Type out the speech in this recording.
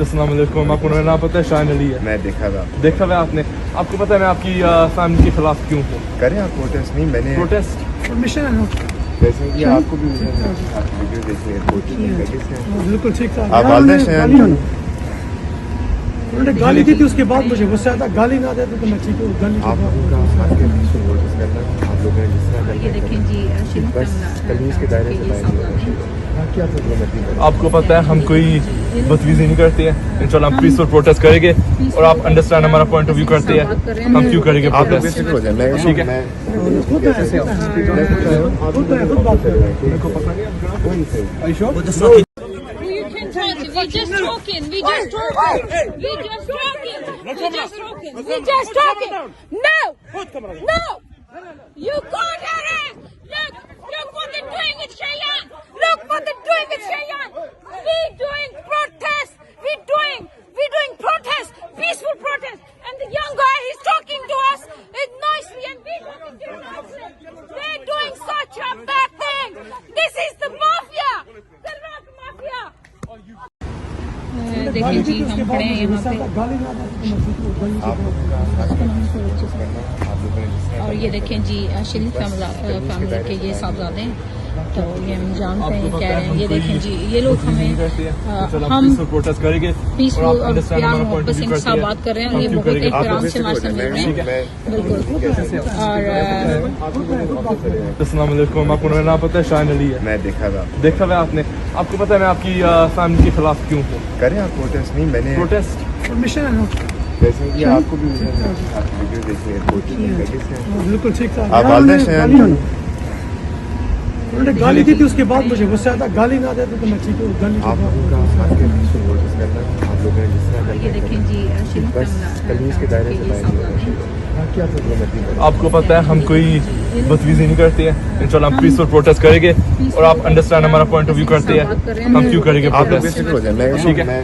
अस्सलाम वालेकुम। आपको मेरा नाम पता है? शान अली है। मैं देखा हुआ आपने। आपको पता है मैं आपकी फैमिली के खिलाफ क्यों हूँ? करें आप प्रोटेस्ट? नहीं, मैंने प्रोटेस्ट परमिशन है ना, जैसे कि आपको भी वीडियो देखनी है, बिल्कुल ठीक था। आप वालिद हैं? उन्होंने गाली दी थी, उसके बाद मुझे गुस्सा आया था। गाली ना देते तो मैं ठीक हूँ। गाली आप लोगों का नोटिस करना, आप लोगों ने जिस तरह ये देखें जी बस तमीज़ के दायरे से बाहर क्या आपको पता है हम कोई बदतमीजी नहीं करते हैं। इंशाल्लाह हम पीसफुल प्रोटेस्ट करेंगे और आप अंडरस्टैंड हमारा पॉइंट ऑफ व्यू करते हैं हम क्यों करेंगे आप लोग प्रोटेस्ट। बेसिक हो जाए। मैं ठीक है। मैं We just talking. We just talking. No. You can't harass. Look what they're doing with Cheyenne. We doing protest. We doing protest. Peaceful protest. And the young guy, he's talking to us nicely, and we talking to him nicely. They're doing such a bad thing. This is the mafia. The rock mafia. देखिए जी हम खड़े हैं यहाँ पे गाली ना देते तो मैं ठीक हूँ। और ये देखें जी शरीफ फैमिली के ये साहबजादे हैं, तो ये हम जानते हैं क्या रहे हैं। ये देखें जी ये लोग हमें हम प्रोटेस्ट करेंगे पीसफुल और प्यार मोहब्बत से इनके साथ बात कर रहे हैं। ये बहुत एहतराम से हमारे साथ मिल रहे हैं, बिल्कुल। और अस्सलाम वालेकुम। आपको मेरा नाम पता है? शान अली है। मैं देखा हुआ आपने। आपको पता है मैं आपकी फैमिली के खिलाफ क्यों हूँ? करें आप प्रोटेस्ट? नहीं, मैंने प्रोटेस्ट परमिशन है ना, जैसे कि आपको भी वीडियो देखनी है, बिल्कुल ठीक था। आप वालिद हैं? उन्होंने गाली दी थी, उसके बाद मुझे गुस्सा आया था। गाली ना देते तो मैं ठीक हूँ। गाली आप लोगों का नोटिस करना, आप लोगों ने जिस तरह ये देखें जी बस तमीज़ के दायरे से बाहर आपको पता है हम कोई बदतमीजी नहीं करते हैं। इंशाल्लाह हम पीसफुल प्रोटेस्ट करेंगे और आप अंडरस्टैंड हमारा पॉइंट ऑफ व्यू करते हैं हम क्यों करेंगे आप लोग प्रोटेस्ट। बेसिक हो जाए। मैं ठीक है। मैं